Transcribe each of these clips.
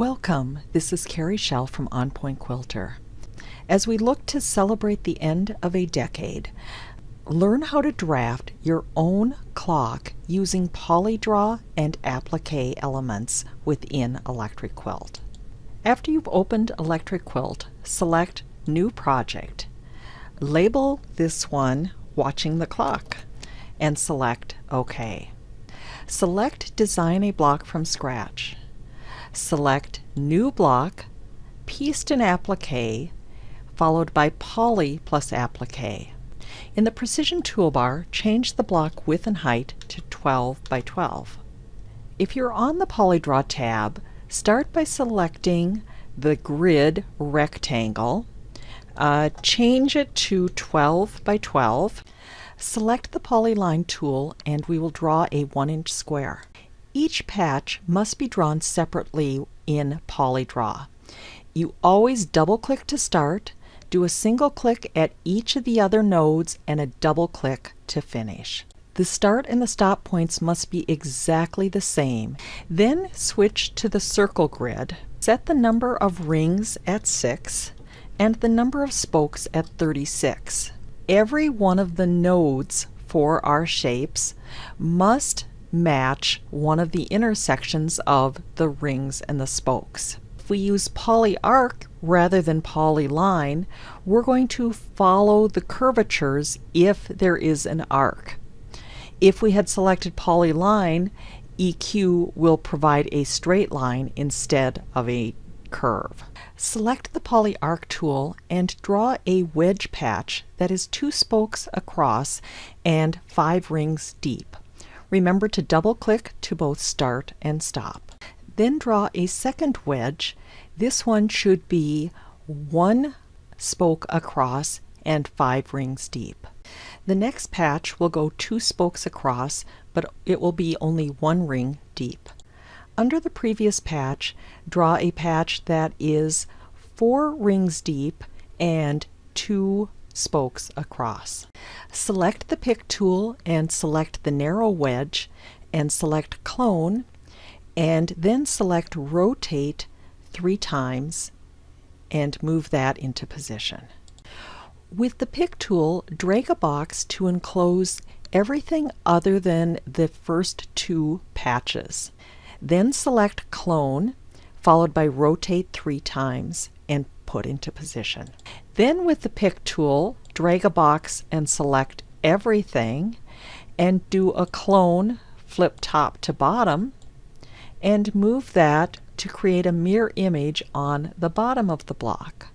Welcome, this is Carrie Schell from On Point Quilter. As we look to celebrate the end of a decade, learn how to draft your own clock using PolyDraw and Applique elements within Electric Quilt. After you've opened Electric Quilt, select New Project. Label this one Watching the Clock and select OK. Select Design a Block from Scratch. Select New Block, Pieced in Applique, followed by Poly plus Applique. In the Precision toolbar, change the block width and height to 12 by 12. If you're on the PolyDraw tab, start by selecting the grid rectangle, change it to 12 by 12, select the Polyline tool, and we will draw a 1-inch square. Each patch must be drawn separately in PolyDraw. You always double-click to start, do a single click at each of the other nodes, and a double-click to finish. The start and the stop points must be exactly the same. Then switch to the circle grid. Set the number of rings at 6 and the number of spokes at 36. Every one of the nodes for our shapes must match one of the intersections of the rings and the spokes. If we use PolyArc rather than Polyline, we're going to follow the curvatures if there is an arc. If we had selected Polyline, EQ will provide a straight line instead of a curve. Select the PolyArc tool and draw a wedge patch that is 2 spokes across and 5 rings deep. Remember to double-click to both start and stop. Then draw a second wedge. This one should be 1 spoke across and 5 rings deep. The next patch will go 2 spokes across, but it will be only 1 ring deep. Under the previous patch, draw a patch that is 4 rings deep and 2 spokes across. Select the pick tool and select the narrow wedge and select clone, and then select rotate 3 times and move that into position. With the pick tool, drag a box to enclose everything other than the first 2 patches. Then select clone, followed by rotate 3 times and put into position. Then with the pick tool, drag a box and select everything and do a clone, flip top to bottom, and move that to create a mirror image on the bottom of the block.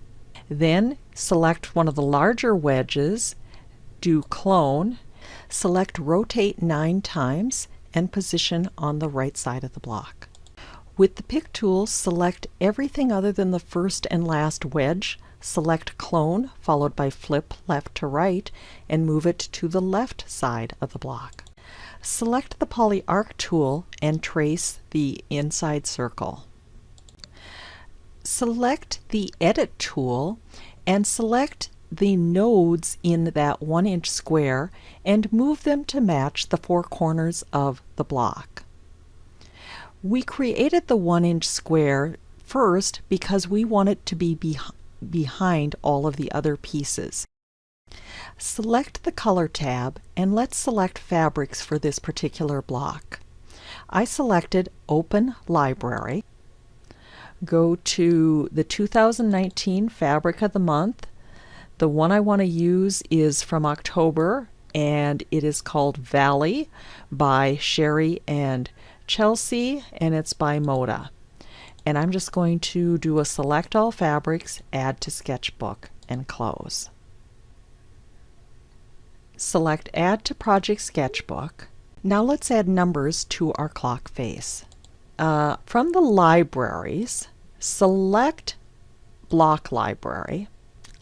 Then select one of the larger wedges, do clone, select rotate 9 times and position on the right side of the block. With the pick tool, select everything other than the first and last wedge, select clone, followed by flip left to right, and move it to the left side of the block. Select the PolyArc tool and trace the inside circle. Select the Edit tool and select the nodes in that 1-inch square and move them to match the 4 corners of the block. We created the 1-inch square first because we want it to be behind all of the other pieces. Select the Color tab and let's select fabrics for this particular block. I selected Open Library. Go to the 2019 Fabric of the Month. The one I want to use is from October, and it is called Valley by Sherry and Chelsea, and it's by Moda. And I'm just going to do a Select All Fabrics, Add to Sketchbook, and close. Select Add to Project Sketchbook. Now let's add numbers to our clock face. From the libraries, select Block Library,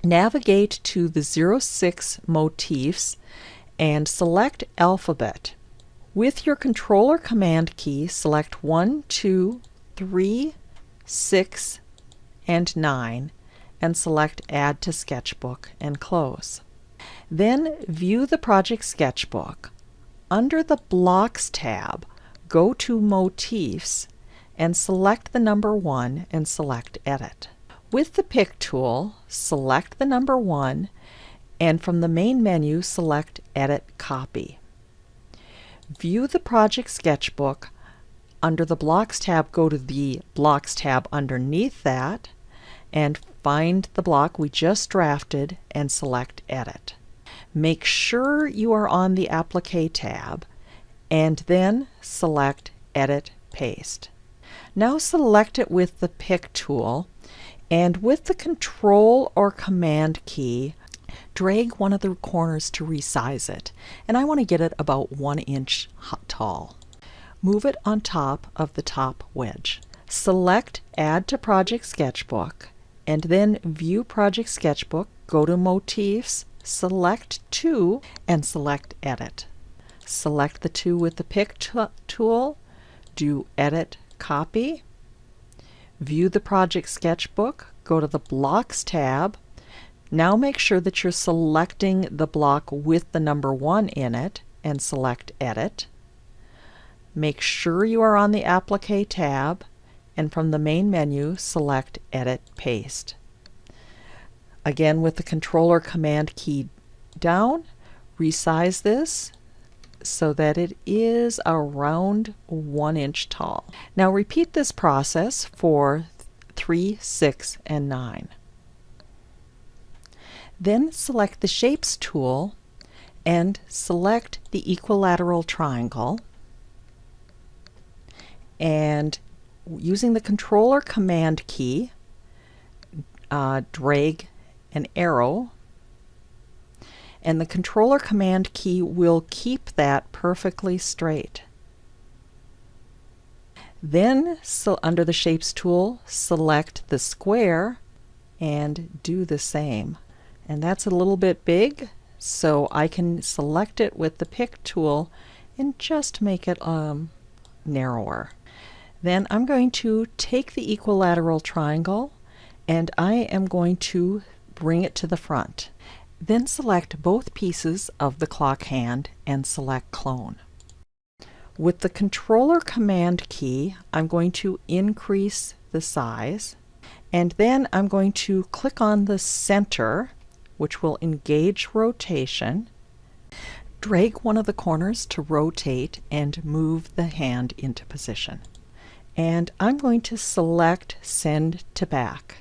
navigate to the 06 motifs, and select Alphabet. With your Control or Command key, select 1, 2, 3, 6, and 9, and select Add to Sketchbook and close. Then view the project sketchbook. Under the Blocks tab, go to Motifs and select the number 1 and select Edit. With the Pick tool, select the number 1 and from the main menu select Edit Copy. View the project sketchbook. Under the Blocks tab, go to the Blocks tab underneath that and find the block we just drafted and select Edit. Make sure you are on the Applique tab and then select Edit Paste. Now select it with the Pick tool, and with the Control or Command key, drag one of the corners to resize it, and I want to get it about 1 inch tall. Move it on top of the top wedge. Select Add to Project Sketchbook, and then View Project Sketchbook, go to Motifs, select 2, and select Edit. Select the 2 with the Pick tool, do Edit Copy, view the project sketchbook, go to the Blocks tab. Now make sure that you're selecting the block with the number 1 in it and select Edit. Make sure you are on the Applique tab and from the main menu select Edit Paste. Again, with the Control or Command key down, resize this so that it is around 1 inch tall. Now repeat this process for 3, 6, and 9. Then select the Shapes tool and select the equilateral triangle, and using the Control or Command key, drag an arrow, and the Control or Command key will keep that perfectly straight. Then, under the Shapes tool, select the square and do the same. And that's a little bit big, so I can select it with the Pick tool and just make it narrower. Then I'm going to take the equilateral triangle and I am going to bring it to the front. Then select both pieces of the clock hand and select Clone. With the Control or Command key, I'm going to increase the size, and then I'm going to click on the center, which will engage rotation. Drag one of the corners to rotate and move the hand into position. And I'm going to select Send to Back.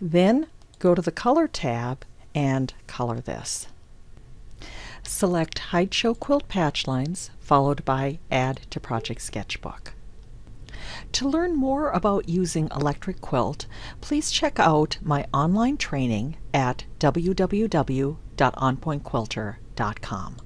Then go to the Color tab and color this. Select Hide Show Quilt Patch Lines, followed by Add to Project Sketchbook. To learn more about using Electric Quilt, please check out my online training at www.onpointquilter.com.